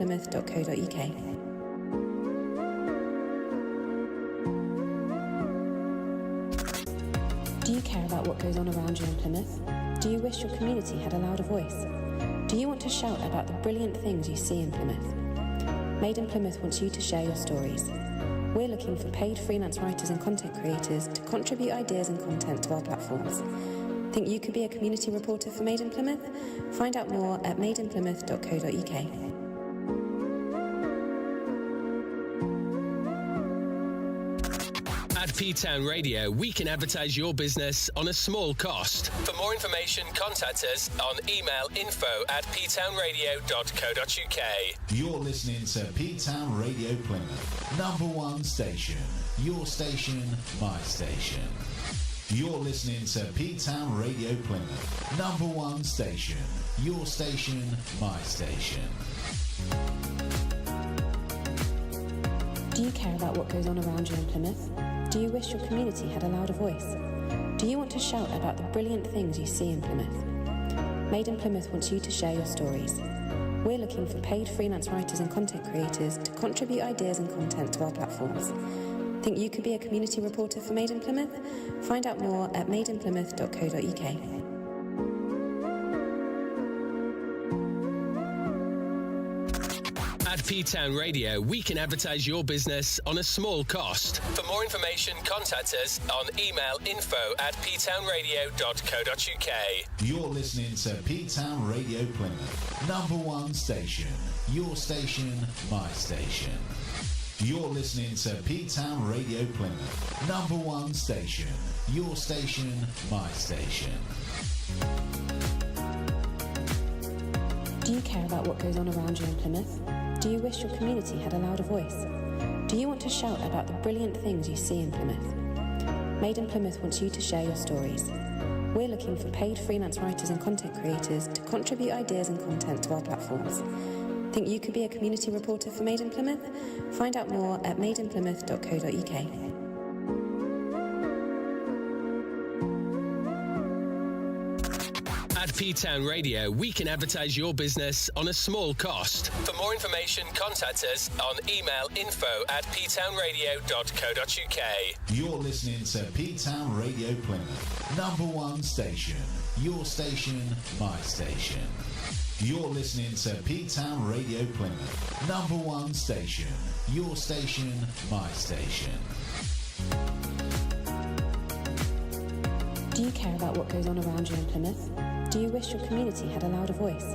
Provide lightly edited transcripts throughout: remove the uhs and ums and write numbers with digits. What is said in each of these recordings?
Plymouth.co.uk. Do you care about what goes on around you in Plymouth? Do you wish your community had a louder voice? Do you want to shout about the brilliant things you see in Plymouth? Made in Plymouth wants you to share your stories. We're looking for paid freelance writers and content creators to contribute ideas and content to our platforms. Think you could be a community reporter for Made in Plymouth? Find out more at madeinplymouth.co.uk. At P-Town Radio, we can advertise your business on a small cost. For more information, contact us on email info@ptownradio.co.uk. You're listening to P-Town Radio Plymouth. #1 station. Your station, my station. You're listening to P-Town Radio Plymouth. #1 station. Your station, my station. Do you care about what goes on around you in Plymouth? Do you wish your community had a louder voice? Do you want to shout about the brilliant things you see in Plymouth? Made in Plymouth wants you to share your stories. We're looking for paid freelance writers and content creators to contribute ideas and content to our platforms. Think you could be a community reporter for Made in Plymouth? Find out more at madeinplymouth.co.uk. At P-Town Radio, we can advertise your business on a small cost. For more information, contact us on email info@ptownradio.co.uk. You're listening to P-Town Radio Plymouth. #1 station. Your station, my station. You're listening to P-Town Radio Plymouth. #1 station. Your station, my station. Do you care about what goes on around you in Plymouth? Do you wish your community had a louder voice? Do you want to shout about the brilliant things you see in Plymouth? Made in Plymouth wants you to share your stories. We're looking for paid freelance writers and content creators to contribute ideas and content to our platforms. Think you could be a community reporter for Made in Plymouth? Find out more at madeinplymouth.co.uk. At P-Town Radio, we can advertise your business on a small cost. For more information, contact us on email info@ptownradio.co.uk. You're listening to P-Town Radio Plymouth. #1 station. Your station, my station. You're listening to P-Town Radio Plymouth. #1 station. Your station, my station. Do you care about what goes on around you in Plymouth? Do you wish your community had a louder voice?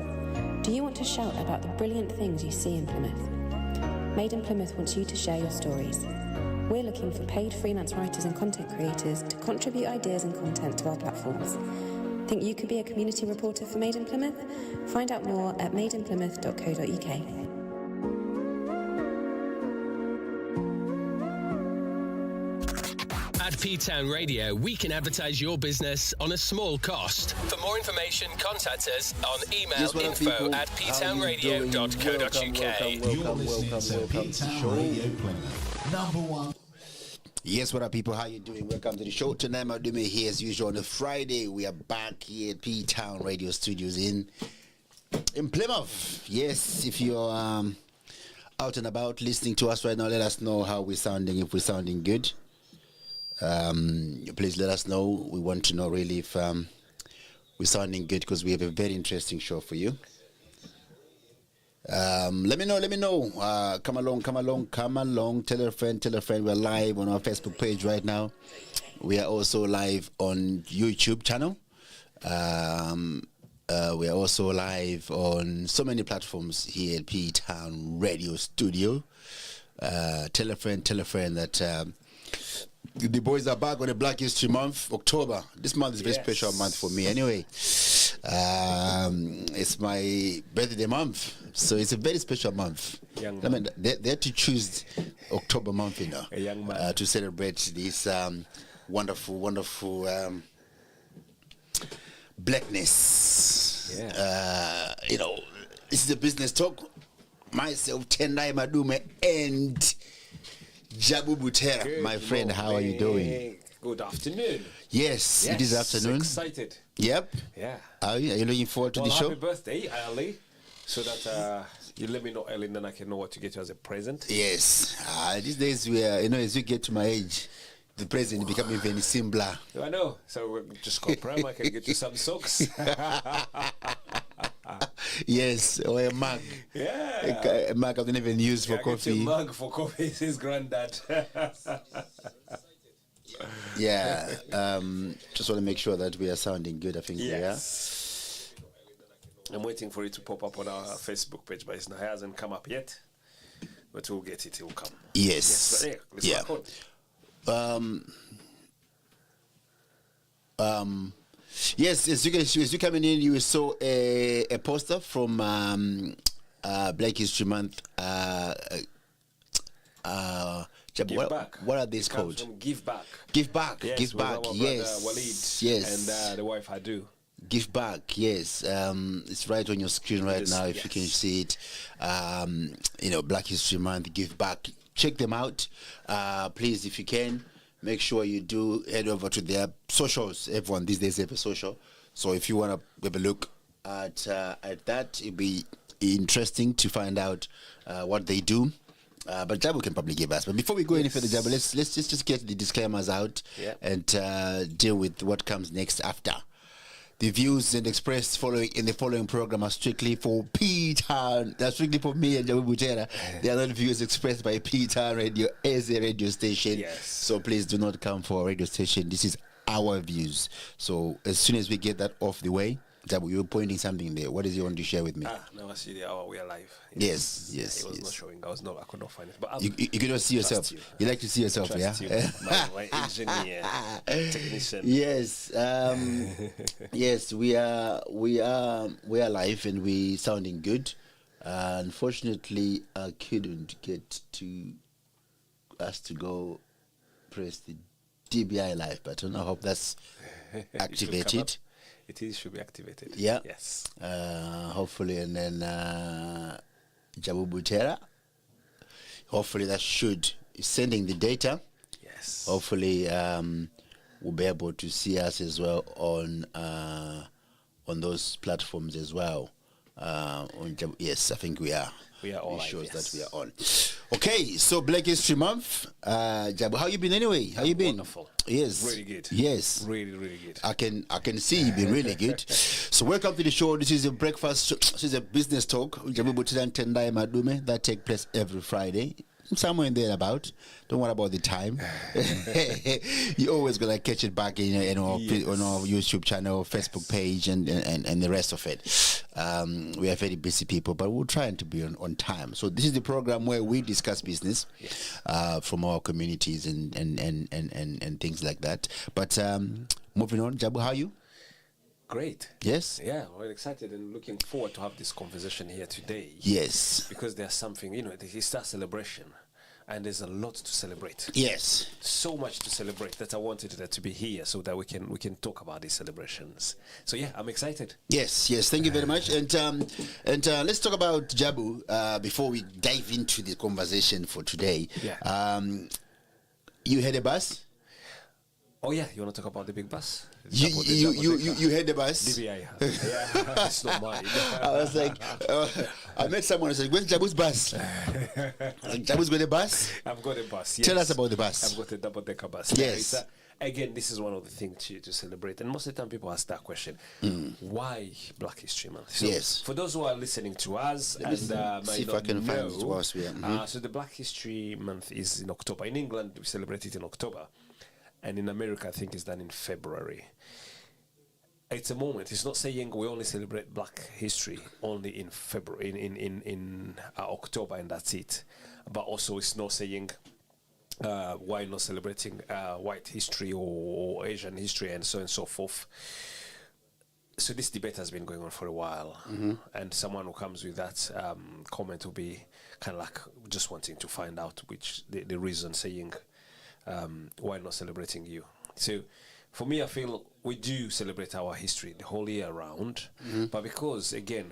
Do you want to shout about the brilliant things you see in Plymouth? Made in Plymouth wants you to share your stories. We're looking for paid freelance writers and content creators to contribute ideas and content to our platforms. Think you could be a community reporter for Made in Plymouth? Find out more at madeinplymouth.co.uk. At P-Town Radio, we can advertise your business on a small cost. For more information, contact us on email info@ptownradio.co.uk. You're listening to P-Town Radio Plymouth. #1. Yes, what up, people? How you doing? Welcome to the show tonight. I'm doing here as usual on a Friday. We are back here at P-Town Radio Studios in Plymouth. Yes, if you're out and about listening to us right now, let us know how we're sounding. If we're sounding good, please let us know. We want to know really if we're sounding good, because we have a very interesting show for you. Let me know. Come along. Tell a friend. We're live on our Facebook page right now. We are also live on YouTube channel. We are also live on so many platforms here at P-Town Radio Studio. Tell a friend that the boys are back on the Black History Month, October. This month is a very special month for me anyway. It's my birthday month, so it's a very special month. I mean, they had to choose October month, to celebrate this wonderful blackness. This is a business talk. Myself, Tendai Madume, and Jabu Butera, my friend. How are you doing? Good afternoon. Yes, it is afternoon. Excited. Yep. Yeah. Are you looking forward to the show? Happy birthday, early, so that You let me know early, then I can know what to get you as a present. Yes. These days, we are, as you get to my age, the present become even simpler. I know. So we'll just go Prime. I can get you some socks. Yes, or a mug. Yeah. A mug I don't even use for coffee. Get your mug for coffee. It's his granddad. Yeah. Just want to make sure that we are sounding good. I think Yes. I'm waiting for it to pop up on our Facebook page, but it hasn't come up yet. But we'll get it. It will come. Yes. But let's work on. Yes, as you coming in, you saw a poster from Black History Month. Give what, back. what are these It comes called? from Give Back. Give back. Yes, Give with back. our brother Yes. Waleed Yes. And the wife Hadu. Give back, yes. It's right on your screen right Yes, now if you can see it. Black History Month, Give Back. Check them out. Please, if you can, make sure you do head over to their socials. Everyone these days have a social. So if you want to have a look at that, it'd be interesting to find out what they do. But Jabu can probably give us. But before we go any further, Jabu, let's just get the disclaimers out and deal with what comes next after. The views and expressed in the following program are strictly for P-Town. That's strictly for me and Jabu Butera. They are not views expressed by P-Town Radio as a radio station. Yes. So please do not come for a radio station. This is our views. So as soon as we get that off the way, Jabu, you were pointing something there. What is you want to share with me? Now I see the hour we are live. Yes. It was not showing. I could not find it. But You cannot see yourself. You like to see yourself, trust yeah? you, my engineer, technician. Yes. Yes, we are live and we sounding good. Unfortunately, I couldn't get to us to go press the DBI live button. I hope that's activated. It should be activated. Yeah. Yes. Hopefully, and then Jabu Butera. Hopefully that is sending the data. Yes. Hopefully we'll be able to see us as well on those platforms as well. Yes, I think we are. We are all it live, shows yes. that we are on. Okay, so Black History Month. Jabu, how you been anyway? How you been? Wonderful. Yes. Really good. Yes. Really, really good. I can see you've been really good. So welcome to the show. This is a breakfast. This is a business talk. Jabu Butera and Tendai Madume that take place every Friday. Somewhere in there about. Don't worry about the time. You're always gonna catch it back in our YouTube channel, Facebook page, and the rest of it. We are very busy people, but we're trying to be on time. So this is the program where we discuss business from our communities and things like that. But moving on, Jabu, how are you? Great. Yes. Yeah, we're excited and looking forward to have this conversation here today. Yes. Because there's something, it's Easter celebration, and there's a lot to celebrate. Yes. So much to celebrate that I wanted that to be here so that we can talk about these celebrations. So yeah, I'm excited. Yes. Thank you very much. And let's talk about Jabu before we dive into the conversation for today. Yeah. You had a bus? Oh yeah, you want to talk about the big bus? You had the bus? DBI. Yeah, it's not mine. I was like, I met someone who said, "Where's Jabu's bus?" I was like, "Jabu's got a bus?" I've got a bus. Yes. Tell us about the bus. I've got a double-decker bus. Yes. Again, this is one of the things to celebrate, and most of the time people ask that question: why Black History Month? So Yes. For those who are listening to us and see might if I not can find it know, whilst we are- so the Black History Month is in October. In England, we celebrate it in October, and in America, I think it's done in February. It's a moment. It's not saying we only celebrate Black history only in February, in October, and that's it. But also, it's not saying why not celebrating white history or Asian history and so on and so forth. So this debate has been going on for a while, and someone who comes with that comment will be kind of like just wanting to find out which the reason, saying why not celebrating you. So for me, I feel we do celebrate our history the whole year round, but because, again,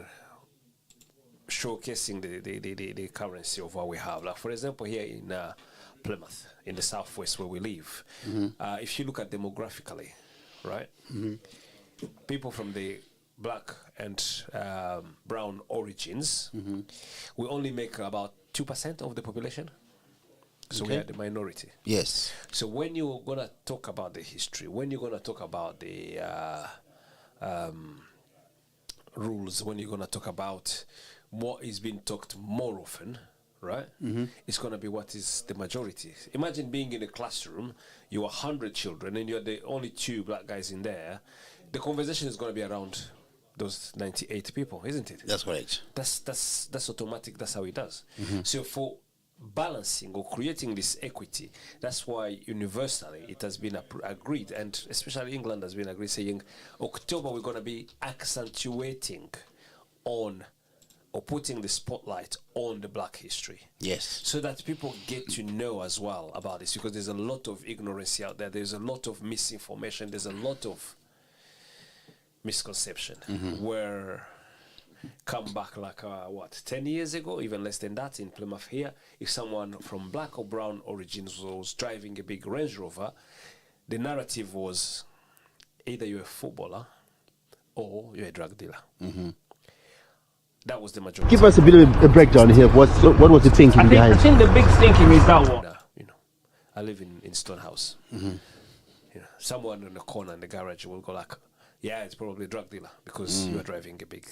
showcasing the currency of what we have. Like, for example, here in Plymouth, in the southwest where we live, if you look at demographically, right, people from the black and brown origins, we only make about 2% of the population. So we are the minority. Yes. So when you're going to talk about the history, when you're going to talk about the rules, when you're going to talk about what is being talked more often, right? It's going to be what is the majority. Imagine being in a classroom, you are 100 children, and you're the only 2 black guys in there. The conversation is going to be around those 98 people, isn't it? That's correct. That's automatic. That's how it does. So for balancing or creating this equity, that's why universally it has been agreed, and especially England has been agreed, saying October we're going to be accentuating on or putting the spotlight on the black history. Yes. So that people get to know as well about this, because there's a lot of ignorance out there. There's a lot of misinformation. There's a lot of misconception where come back like 10 years ago, even less than that, in Plymouth here, if someone from black or brown origins was driving a big Range Rover, the narrative was either you're a footballer or you're a drug dealer. That was the majority. Give us a bit of a breakdown here. What was the thinking behind? I think the big thinking is that one. You know, I live in Stonehouse. You know, someone in the corner in the garage will go like, yeah, it's probably a drug dealer because you are driving a big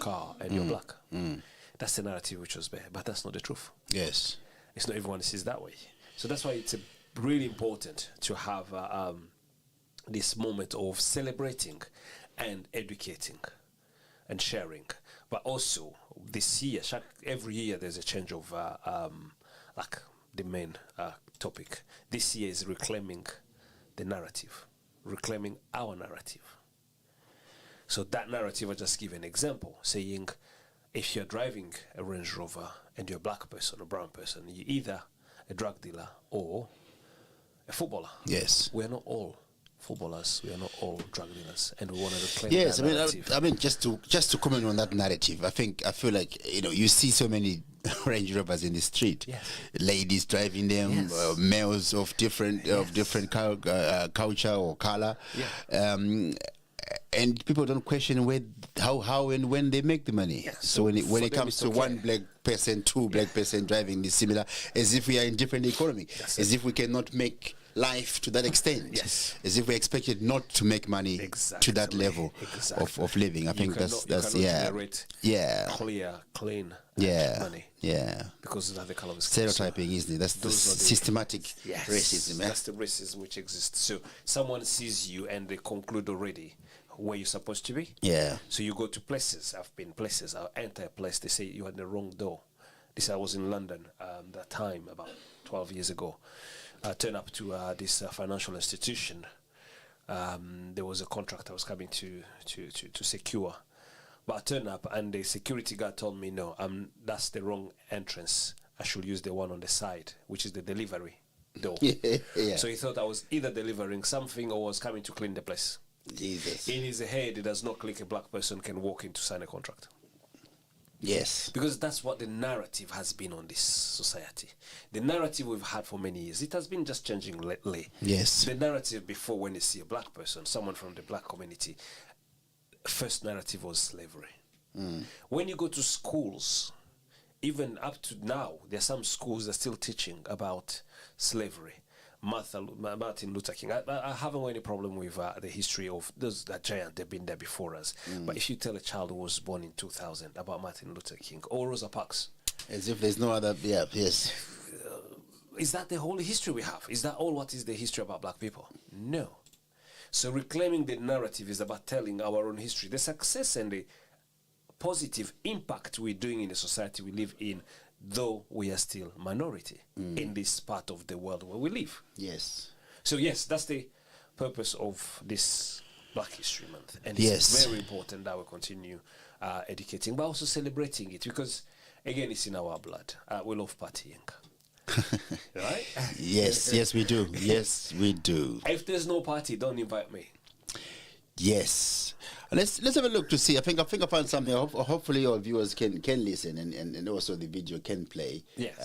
car and you're black. That's the narrative which was there, but that's not the truth. Yes. It's not everyone sees that way. So that's why it's really important to have this moment of celebrating and educating and sharing. But also this year, every year there's a change of like the main topic. This year is reclaiming the narrative, reclaiming our narrative. So that narrative, I just give an example, saying if you're driving a Range Rover and you're a black person or brown person, you're either a drug dealer or a footballer. Yes. We're not all footballers, we are not all drug dealers, and we want to reclaim Yes, that narrative. I mean, just to comment on that narrative, I feel like, you know, you see so many Range Rovers in the street, Yes. ladies driving them, Yes. males of different culture or color, and people don't question how and when they make the money. Yeah. So when for it them comes it's to okay. one black person, 2 black person driving this similar, as if we are in different economy, That's as if we cannot make life to that extent, Yes. as if we're expected not to make money to that Exactly. level of living. I think that's generate yeah, clear, clean yeah, money yeah. because of the color of skin. Stereotyping, isn't it? That's the those are the- systematic Yes, racism. Eh? that's the racism which exists. So someone sees you and they conclude already where you're supposed to be. Yeah. So you go to places. I've been places. I enter a place. They say you're at the wrong door. This I was in London that time about 12 years ago. I turned up to this financial institution. There was a contract I was coming to secure, but I turned up and the security guard told me, no, that's the wrong entrance. I should use the one on the side, which is the delivery door. Yeah. So he thought I was either delivering something or was coming to clean the place. Jesus. In his head, it does not click a black person can walk in to sign a contract. Yes. Because that's what the narrative has been on this society. The narrative we've had for many years, it has been just changing lately. Yes. The narrative before, when you see a black person, someone from the black community, first narrative was slavery. When you go to schools, even up to now, there are some schools that are still teaching about slavery. Martin Luther King. I haven't any problem with the history of those that giant. They've been there before us. But if you tell a child who was born in 2000 about Martin Luther King or Rosa Parks, As if there's no other. Yeah. Yes. is that the whole history we have? Is that all what is the history about black people? No. So reclaiming the narrative is about telling our own history, the success and the positive impact we're doing in the society we live in, though we are still minority in this part of the world where we live. Yes. So yes, that's the purpose of this Black History Month, and Yes. it's very important that we continue educating, but also celebrating it, because again, it's in our blood. We love partying, right? Yes. Yes, we do. Yes, we do. If there's no party, don't invite me. Yes. Let's have a look to see. I think I found something. Hopefully your viewers can listen and also the video can play. Yes.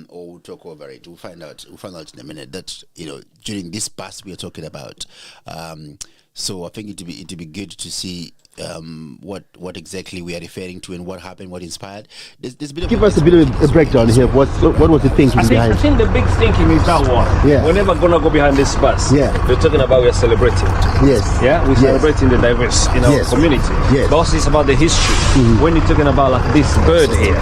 Or we'll talk over it. We'll find out in a minute that, you know, during this past we are talking about So I think it'd be good to see what exactly we are referring to and what happened, what inspired. There's a bit of Give us a bit of a breakdown here. What was the thinking I behind? think the big thinking is that one. Yeah. We're never gonna go behind this bus. Yeah. We're talking about we're celebrating. Yes. Yeah, we're Yes. celebrating the diverse in our Yes. community. Yes. But also it's about the history. When you're talking about like this bird here,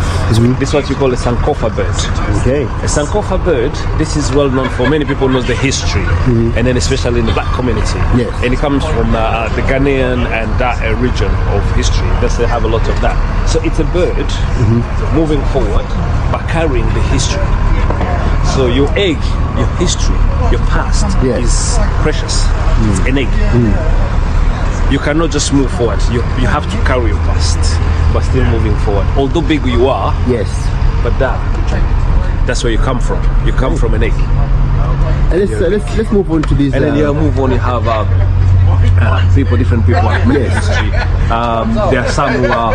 this is what you call a Sankofa bird. Okay. A Sankofa bird, this is well known for many people knows the history, and then especially in the black community. Yes. And it comes from the Ghanaian and that region of history. They have a lot of that. So it's a bird moving forward, but carrying the history. So your egg, your history, your past Yes. is precious. It's an egg. You cannot just move forward. You have to carry your past, but still moving forward. Although big you are, Yes. but that's where you come from. You come from an egg. And let's move on to this. And then you move on, you have different people have made history. There are some who are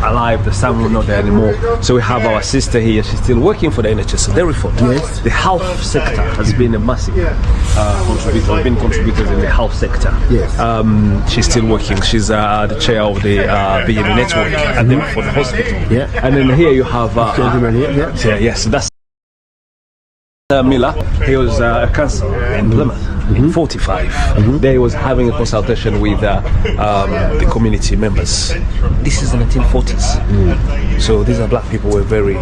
alive, there's some who are not there anymore. So we have our sister here, she's still working for the NHS of Derryford. Yes. The health sector has been a massive contributor, we've been contributors in the health sector. Yes. She's still working, she's the chair of the BME network at the Derryford Hospital. Yeah. And then here you have Gentleman here, yeah. yes, that's Miller. He was a councillor in Plymouth in 45. There he was having a consultation with the community members. This is the 1940s. So these are black people who were very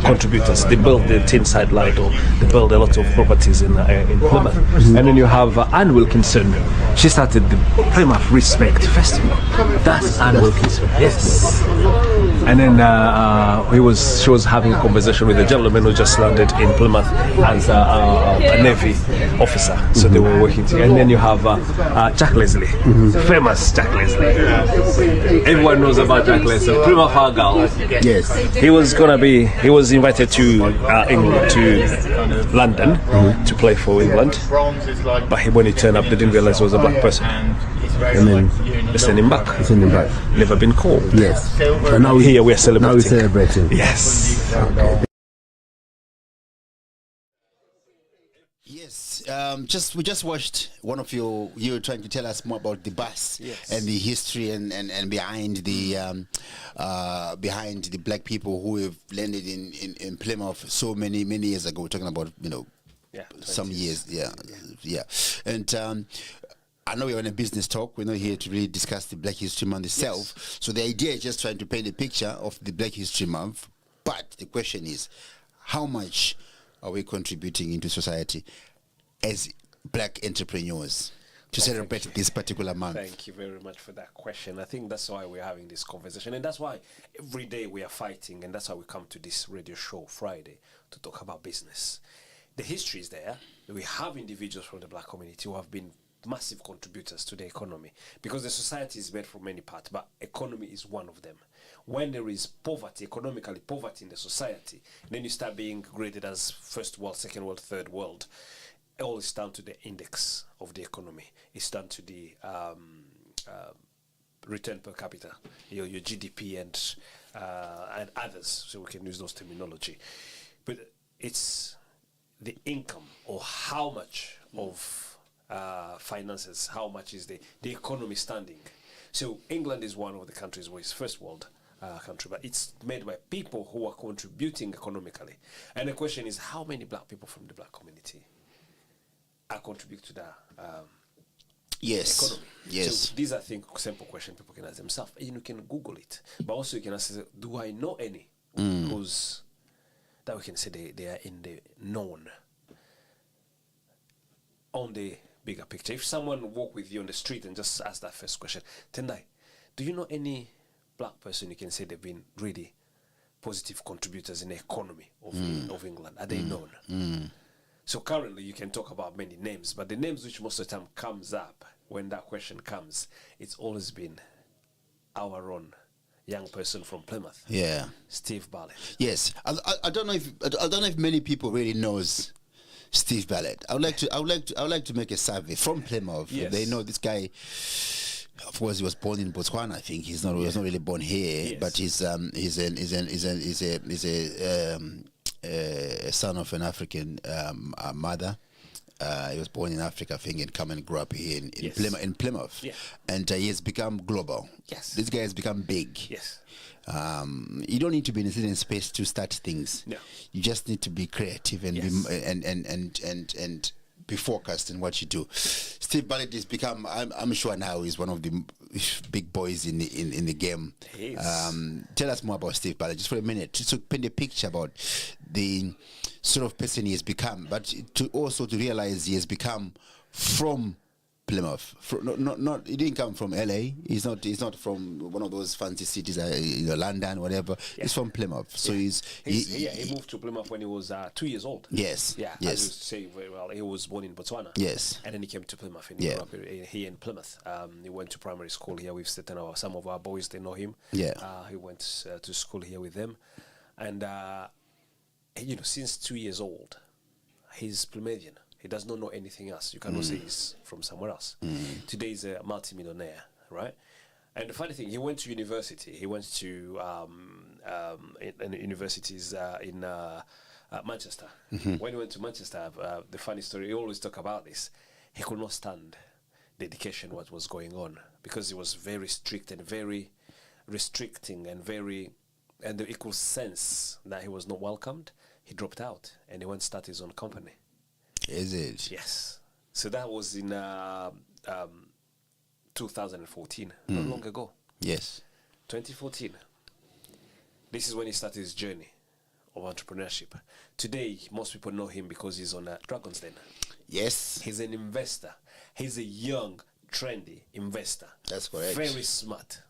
contributors. They built the Tyneside Light, or they built a lot of properties in Plymouth. And then you have Anne Wilkinson. She started the Plymouth Respect Festival. That's Anne Wilkinson. Yes. And then she was having a conversation with a gentleman who just landed in Plymouth as a Navy officer. So they were working together. And then you have Jack Leslie, famous Jack Leslie. Everyone knows about Jack Leslie. Plymouth Argyle. Yes. He was invited to England, to London, to play for England. But when he turned up, they didn't realize he was a black person. And then they sent him back. Never been called. Yes. But now here we're celebrating. Now we're celebrating. Yes. Yes, we just watched one of you were trying to tell us more about the bus and the history and behind the black people who have landed in Plymouth so many years ago. We're talking about some years, yeah. And I know we're on a business talk. We're not here to really discuss the Black History Month itself. Yes. So the idea is just trying to paint a picture of the Black History Month. But the question is, how much are we contributing into society as black entrepreneurs to celebrate this particular month? Thank you very much for that question. I think that's why we're having this conversation, and that's why every day we are fighting, and that's why we come to this radio show Friday to talk about business. The history is there. We have individuals from the black community who have been massive contributors to the economy, because the society is made from many parts, but economy is one of them. When there is poverty, economically poverty in the society, then you start being graded as first world, second world, third world. All is down to the index of the economy. It's down to the return per capita, your GDP and others, so we can use those terminology. But it's the income, or how much of finances, how much is the economy standing. So England is one of the countries where it's first world country, but it's made by people who are contributing economically. And the question is, how many black people from the black community are contribute to the economy? Yes. So these are, I think, simple questions people can ask themselves. And you can Google it, but also you can ask, do I know any who's that we can say they are in the known on the bigger picture? If someone walk with you on the street and just ask that first question, Tendai, do you know any black person you can say they've been really positive contributors in the economy of England? Are they known? So currently you can talk about many names, but the names which most of the time comes up when that question comes, it's always been our own young person from Plymouth. Yeah. Steve Bartlett. Yes. I don't know if many people really knows Steve Bartlett. I would like to make a survey from Plymouth. Yes. They know this guy. Of course, he was born in Botswana. I think he was not really born here, but he's a son of an African mother, He was born in Africa, I think, and come and grew up here in Yes. Plymouth. Yeah. And he has become global. Yes. This guy has become big. Yes. You don't need to be in a certain space to start things. No. You just need to be creative and Yes. and be focused in what you do. Steve Ballard has become. I'm sure now he's one of the big boys in the game. He is. Tell us more about Steve Ballard, just for a minute, just to paint a picture about the sort of person he has become, but to also to realize he has become from Plymouth. Not he didn't come from LA. He's not from one of those fancy cities, London, whatever. He's from Plymouth. So he moved to Plymouth when he was 2 years old. Yes. Yeah. Yes. As you say very well, he was born in Botswana. Yes. And then he came to Plymouth and Yeah. he grew up here in Plymouth. He went to primary school here. We've certain some of our boys, they know him. Yeah. He went to school here with them, and since 2 years old, he's Plymouthian. He does not know anything else. You cannot say he's from somewhere else. Today he's a multimillionaire, right? And the funny thing, he went to university. He went to universities in Manchester. When he went to Manchester, the funny story, he always talk about this. He could not stand the education, what was going on, because it was very strict and very restricting and the equal sense that he was not welcomed. He dropped out and he went to start his own company. Is it? Yes. So that was in 2014, not long ago. Yes. 2014. This is when he started his journey of entrepreneurship. Today, most people know him because he's on Dragon's Den. Yes. He's an investor. He's a young, trendy investor. That's correct. Very smart.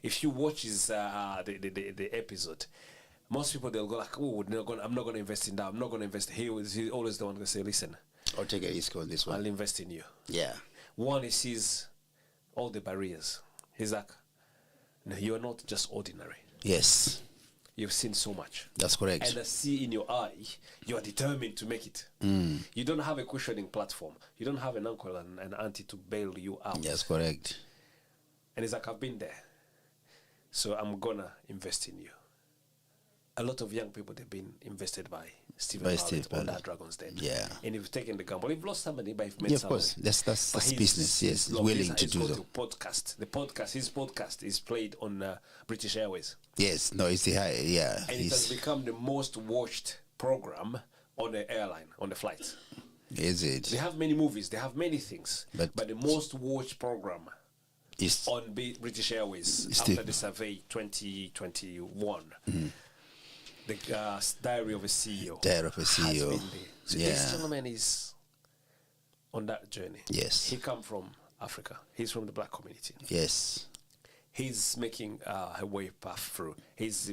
If you watch his the episode, most people, they'll go like, "Oh, I'm not going to invest in that. I'm not going to invest." He's always the one to say, "Listen, I'll take a risk on this one." I'll invest in you." Yeah. One, he sees all the barriers. He's like, "No, you are not just ordinary. Yes. You've seen so much. That's correct. And I see in your eye, you are determined to make it. You don't have a cushioning platform. You don't have an uncle and an auntie to bail you out." That's correct. And he's like, "I've been there. So I'm going to invest in you." A lot of young people, they've been invested by Stephen Ballard on that Dragon's Den. Yeah. And you've taken the gamble. You've lost somebody, but you've made Yeah, of somebody. course. That's But business. Yes. He's willing to do so. so. Podcast. His podcast is played on British Airways. Yes. No, it's the high. Yeah. And it has become the most watched program on the airline, on the flight. Is it? They have many movies, they have many things, but the most watched program It's on British Airways after the survey 2021. The Diary of a CEO. Diary of a CEO. Has been there. So this gentleman is on that journey. Yes. He come from Africa. He's from the black community. Yes. He's making a way path through. He's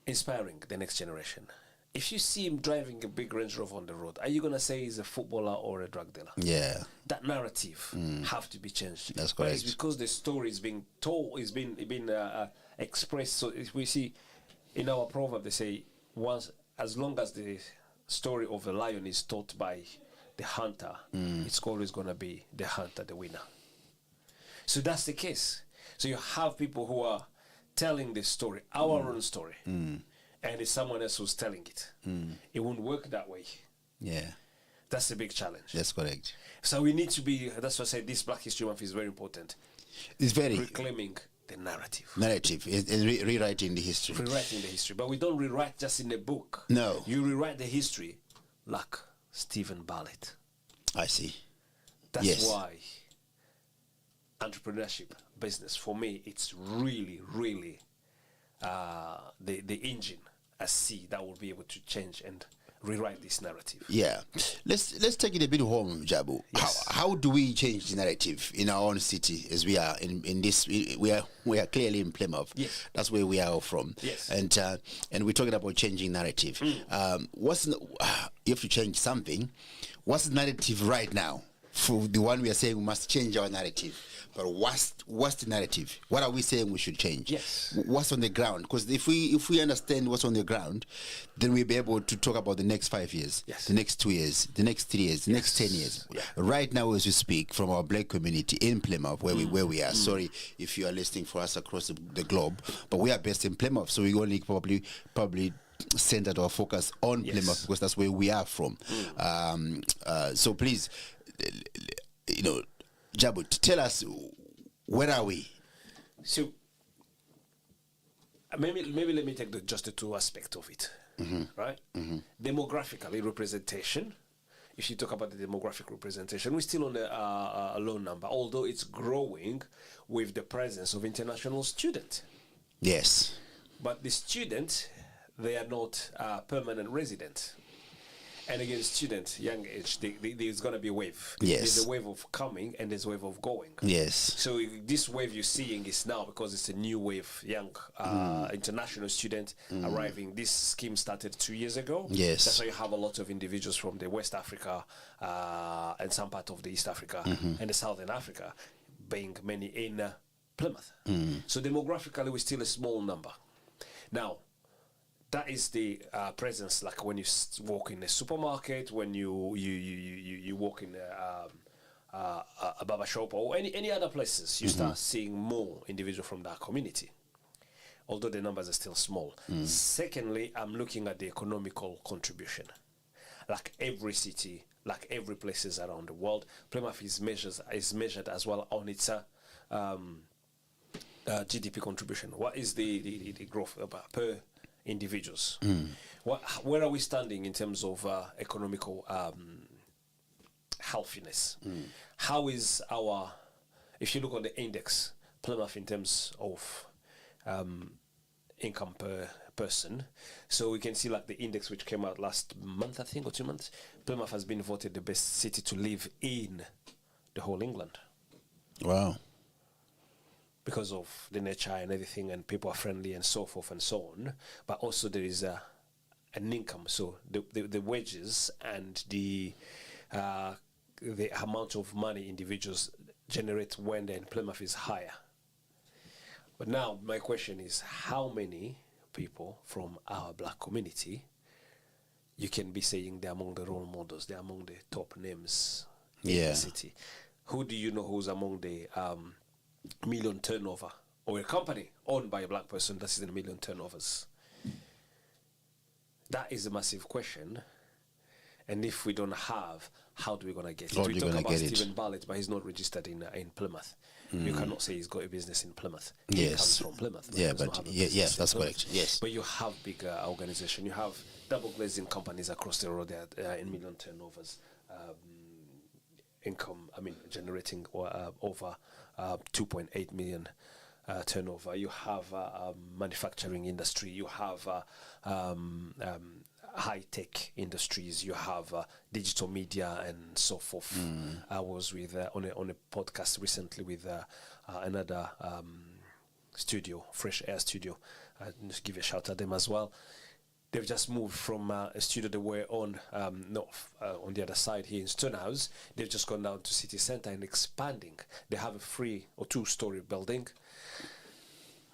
inspiring the next generation. If you see him driving a big Range Rover on the road, are you going to say he's a footballer or a drug dealer? Yeah. That narrative have to be changed. That's But correct. it's because the story is being told, is being expressed. So if we see in our proverb, they say, as long as the story of the lion is told by the hunter, it's always going to be the hunter, the winner. So that's the case. So you have people who are telling the story, our own story, and it's someone else who's telling it. It won't work that way. Yeah. That's a big challenge. That's correct. So we need to be, that's why I said this Black History Month is very important. It's very Reclaiming the narrative. and rewriting the history. Rewriting the history. But we don't rewrite just in a book. No. You rewrite the history like Stephen Ballard. I see. That's Yes. why entrepreneurship, business, for me, it's really, really the engine, a sea that will be able to change and rewrite this narrative. Yeah. Let's take it a bit home, Jabu. Yes. How do we change the narrative in our own city as we are in this? We are clearly in Plymouth. Yes. That's where we are all from. Yes. And we're talking about changing narrative. You have to change something. What's the narrative right now? For the one we are saying we must change our narrative. But what's the narrative? What are we saying we should change? Yes. What's on the ground? Because if we understand what's on the ground, then we'll be able to talk about the next 5 years, Yes. the next 2 years, the next 3 years, the next 10 years. Yeah. Right now, as we speak, from our black community in Plymouth, where we are. Sorry if you are listening for us across the globe, but we are based in Plymouth, so we only probably centered our focus on Plymouth because that's where we are from. So please, Jabu, tell us, where are we? So maybe let me take just the two aspects of it, right? Demographically, representation. If you talk about the demographic representation, we're still on a low number, although it's growing with the presence of international students. Yes. But the students, they are not permanent residents. And again, students, young age, there's going to be a wave. Yes. There's a wave of coming and there's a wave of going. Yes. So this wave you're seeing is now because it's a new wave, young international student arriving. This scheme started 2 years ago. Yes. That's why you have a lot of individuals from the West Africa and some part of the East Africa and the Southern Africa, being many in Plymouth. So demographically, we're still a small number. Now, that is the presence, like when you walk in a supermarket, when you walk in a barber shop or any other places, you start seeing more individuals from that community, although the numbers are still small. Secondly, I'm looking at the economical contribution. Like every city, like every places around the world, Plymouth is measured as well on its GDP contribution. What is the growth per individuals? Where are we standing in terms of economical healthiness? How is our, if you look on the index, Plymouth in terms of income per person, so we can see like the index which came out last month, I think, or 2 months, Plymouth has been voted the best city to live in the whole England. Wow. Because of the nature and everything, and people are friendly and so forth and so on. But also there is an income. So the wages and the amount of money individuals generate when they're in Plymouth is higher. But now my question is, how many people from our black community you can be saying they're among the role models, they're among the top names in the city? Who do you know who's among the million turnover, or a company owned by a black person that is in a million turnovers? That is a massive question. And if we don't have, how do we going to get it? We talk about Stephen Bartlett, but he's not registered in Plymouth. You cannot say he's got a business in Plymouth. He comes from Plymouth. Yes, that's correct. Yes. But you have bigger organization. You have double glazing companies across the road there in million turnovers. Income, generating over 2.8 million turnover. You have manufacturing industry. You have high-tech industries. You have digital media and so forth. I was with on a podcast recently with another studio, Fresh Air Studio. Just give a shout at them as well. They've just moved from a studio they were on on the other side here in Stonehouse. They've just gone down to City Centre and expanding. They have a 3 or 2-story building.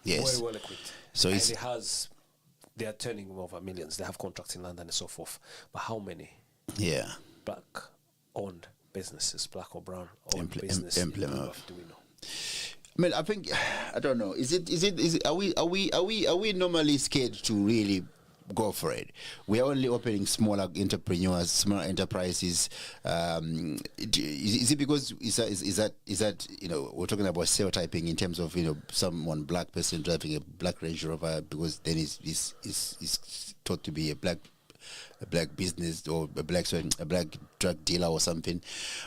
Yes. Very well equipped. So they are turning over millions. They have contracts in London and so forth. But how many? Yeah. Black-owned businesses, black or brown-owned businesses do we know? I think, I don't know. Is it? Are we normally scared to really go for it? We are only opening smaller entrepreneurs, smaller enterprises. Is it because is that we're talking about stereotyping in terms of someone black person driving a black Range Rover because then is thought to be a black business or a black drug dealer or something?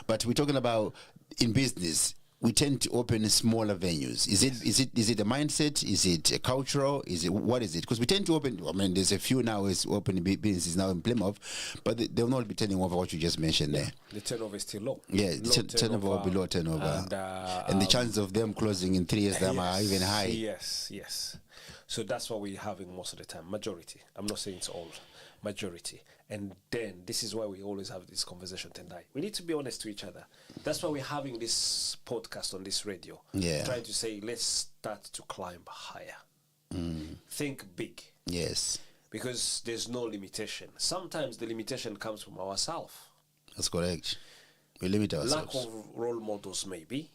But we're talking about in business. We tend to open smaller venues. Is it a mindset? Is it a cultural? What is it? Because we tend to open. There's a few now is opening businesses now in Plymouth, but they'll not be turning over what you just mentioned there. The turnover is still low. Yeah, turnover will be low turnover, and the chances of them closing in 3 years time are even high. Yes. So that's what we're having most of the time. Majority. I'm not saying it's all. Majority. And then this is why we always have this conversation, Tendai. We need to be honest to each other. That's why we're having this podcast on this radio. Yeah. Trying to say, let's start to climb higher. Think big. Yes. Because there's no limitation. Sometimes the limitation comes from ourselves. That's correct. We limit ourselves. Lack of role models maybe,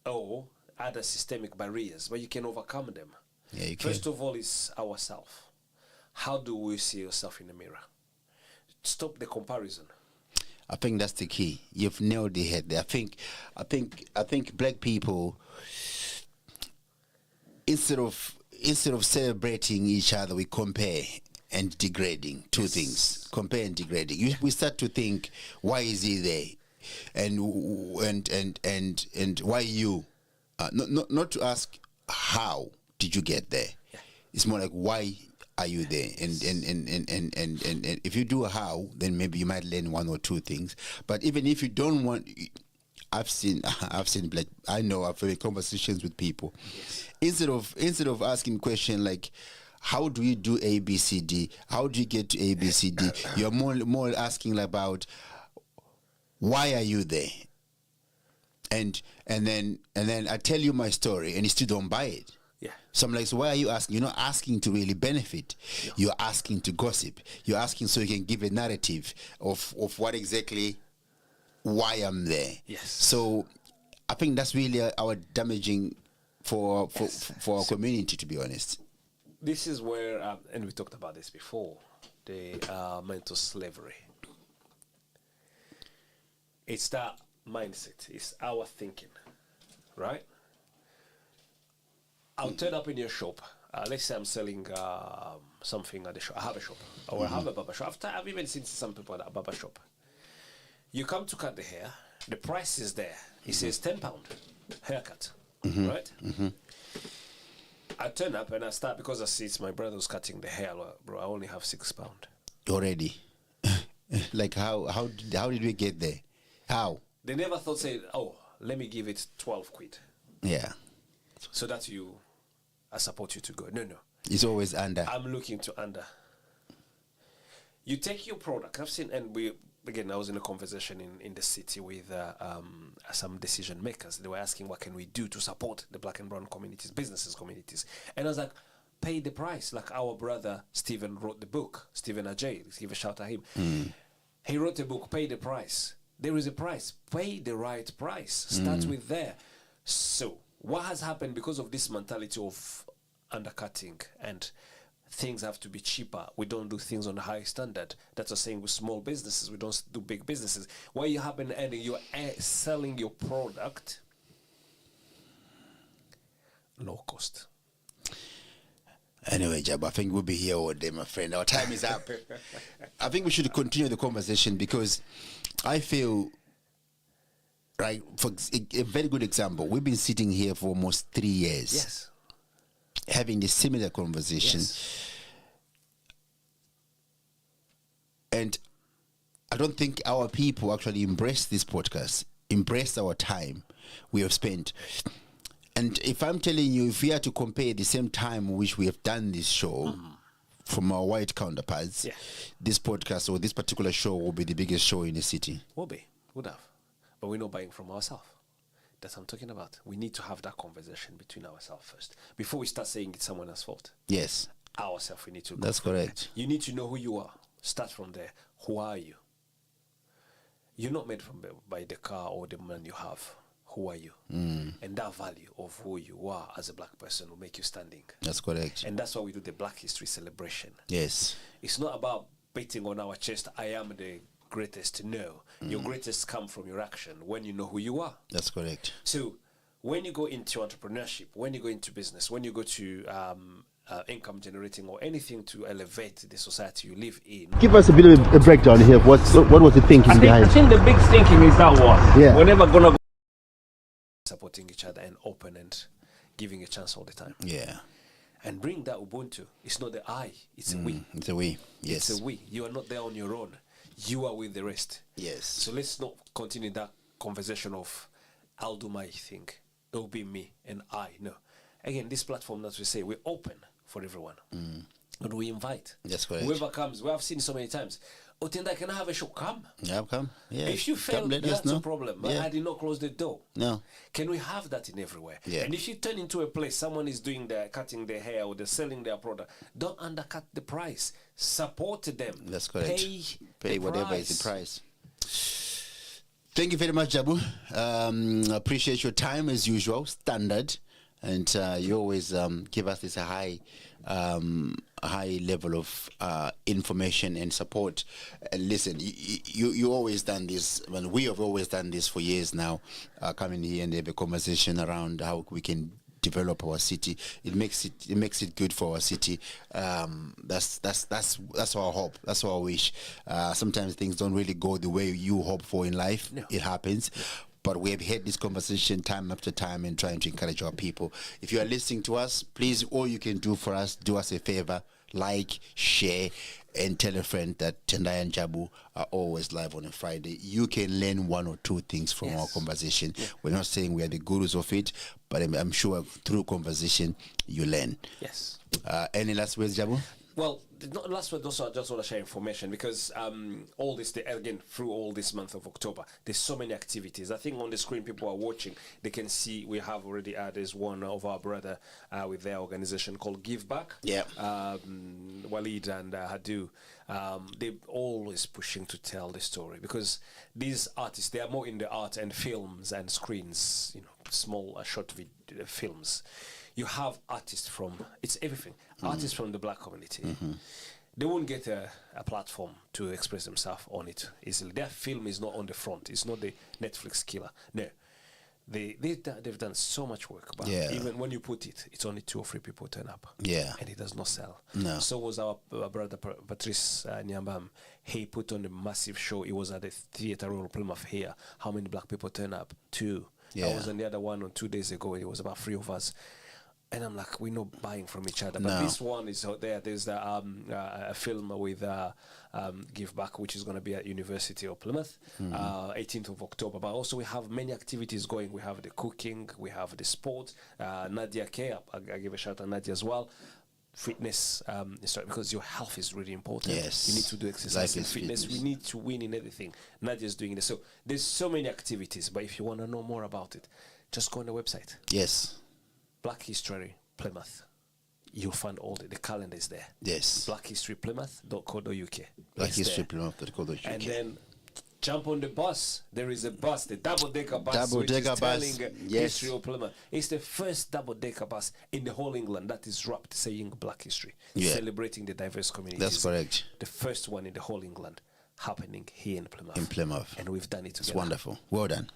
or other systemic barriers, but you can overcome them. Yeah, you can. First of all is ourselves. How do we see yourself in the mirror? Stop the comparison. I think that's the key. You've nailed the head there. I think black people, instead of celebrating each other, we compare and degrading. Two things: compare and degrading. We start to think, why is he there, and why you? Not to ask how did you get there. It's more like, why are you there? And if you do a how, then maybe you might learn one or two things. But even if you don't want, I've seen black. I know I've had conversations with people. Instead of asking question like, how do you do A, B, C, D? How do you get to A, B, C, D? You're more asking about, why are you there? And then I tell you my story, and you still don't buy it. Yeah. So I'm like, so why are you asking? You're not asking to really benefit. Yeah. You're asking to gossip. You're asking so you can give a narrative of what exactly, why I'm there. Yes. So I think that's really our damaging for our community, to be honest. This is where, and we talked about this before, the mental slavery. It's that mindset. It's our thinking, right? I'll turn up in your shop. Let's say I'm selling something at the shop. I have a shop, or I have a barber shop. I've even seen some people at a barber shop. You come to cut the hair. The price is there. It says £10 haircut, right? I turn up and I start, because I see it's my brother who's cutting the hair. Bro, I only have £6 already. Like how did we get there? How? They never thought, say, oh, let me give it 12 quid. Yeah. So that I support you to go. No. It's always under. I'm looking to under. You take your product. I've seen, and I was in a conversation in the city with some decision makers. They were asking, what can we do to support the black and brown communities, businesses communities? And I was like, pay the price. Like our brother Stephen wrote the book, Stephen Ajay, let's give a shout at him. He wrote a book, Pay the Price. There is a price. Pay the right price. Start with there. So what has happened because of this mentality of undercutting and things have to be cheaper? We don't do things on a high standard. That's the same with small businesses. We don't do big businesses. Where you happen and you're selling your product low cost. Anyway, Jab, I think we'll be here all day, my friend. Our time is up. I think we should continue the conversation because I feel, right, for a very good example, we've been sitting here for almost 3 years. Yes. Having this similar conversation. Yes. And I don't think our people actually embrace this podcast, embrace our time we have spent. And if I'm telling you, if we are to compare the same time which we have done this show from our white counterparts, this podcast or this particular show will be the biggest show in the city. Would have. But we're not buying from ourselves. That's what I'm talking about. We need to have that conversation between ourselves first. Before we start saying it's someone else's fault. Yes. Ourselves, we need to go. That's correct. You need to know who you are. Start from there. Who are you? You're not made by the car or the man you have. Who are you? And that value of who you are as a black person will make you standing. That's correct. And that's why we do the Black History Celebration. Yes. It's not about beating on our chest, I am the greatest. No. Your greatest come from your action when you know who you are. That's correct. So when you go into entrepreneurship, when you go into business, when you go to income generating or anything to elevate the society you live in. Give us a bit of a breakdown here. What was the thinking behind? I think the big thinking is that one. Yeah. We're never gonna supporting each other and open and giving a chance all the time. Yeah. And bring that Ubuntu. It's not the I, it's a we. It's a we. Yes. It's a we. You are not there on your own. You are with the rest. Yes. So let's not continue that conversation of I'll do my thing. It'll be me and I. No. Again, this platform, as we say, we're open for everyone. And we invite. That's correct. Whoever comes, we have seen so many times. Otenda, can I have a show? Come. Yeah, come. Yeah. If you fail, that's no problem. Yeah. I did not close the door. No. Can we have that in everywhere? Yeah. And if you turn into a place, someone is doing their cutting their hair or they're selling their product, don't undercut the price. Support them. That's correct. Pay whatever price. is the price. Thank you very much, Jabu. Appreciate your time as usual, standard, and you always give us this high high level of information and support. And listen, you always done this. Well, we have always done this for years now. Coming here and have a conversation around how we can develop our city. It makes it good for our city. That's our hope. That's our wish. Sometimes things don't really go the way you hope for in life. No. It happens. Yeah. But we have had this conversation time after time and trying to encourage our people. If you are listening to us, please, all you can do for us, do us a favor, like, share, and tell a friend that Tendai and Jabu are always live on a Friday. You can learn one or two things from our conversation. Yeah. We're not saying we are the gurus of it, but I'm sure through conversation, you learn. Yes. Any last words, Jabu? Well, not last word, also I just want to share information because all this, again, through all this month of October, there's so many activities. I think on the screen people are watching, they can see we have already there's one of our brother with their organization called Give Back. Yeah. Walid and Hadu, they're always pushing to tell the story because these artists, they are more in the art and films and screens, small short films. You have artists from, it's everything, artists from the black community. They won't get a platform to express themselves on it easily. Their film is not on the front. It's not the Netflix killer. No. They've done so much work. But even when you put it, it's only 2 or 3 people turn up. Yeah. And it does not sell. No. So was our brother Patrice Nyambam. He put on a massive show. It was at the Theatre Royal Plymouth here. How many black people turn up? 2. Yeah. I was on the other one on 2 days ago. It was about 3 of us. And I'm like, we're not buying from each other. But this one is out there. There's a film with Give Back, which is going to be at University of Plymouth, 18th of October. But also we have many activities going. We have the cooking, we have the sport. Nadia K, I give a shout out to Nadia as well. Fitness, because your health is really important. Yes. You need to do exercise and fitness. We need to win in everything. Nadia's doing this. So there's so many activities. But if you want to know more about it, just go on the website. Yes. Black History Plymouth. You'll find all the calendar is there. Yes. blackhistoryplymouth.co.uk. Blackhistoryplymouth.co.uk. And then jump on the bus. There is a bus, the double-decker bus, double-decker bus. Telling history of Plymouth. It's the first double-decker bus in the whole England that is wrapped saying Black History, celebrating the diverse communities. That's correct. The first one in the whole England happening here in Plymouth. In Plymouth. And we've done it together. It's wonderful. Well done.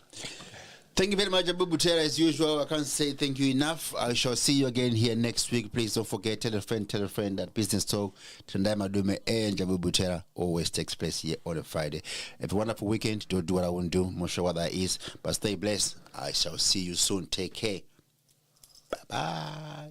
Thank you very much, Jabu Butera. As usual, I can't say thank you enough. I shall see you again here next week. Please don't forget, tell a friend that Business Talk, Tendai Madume and Jabu Butera always takes place here on a Friday. Have a wonderful weekend. Don't do what I won't do. I'm not sure what that is, but stay blessed. I shall see you soon. Take care. Bye-bye.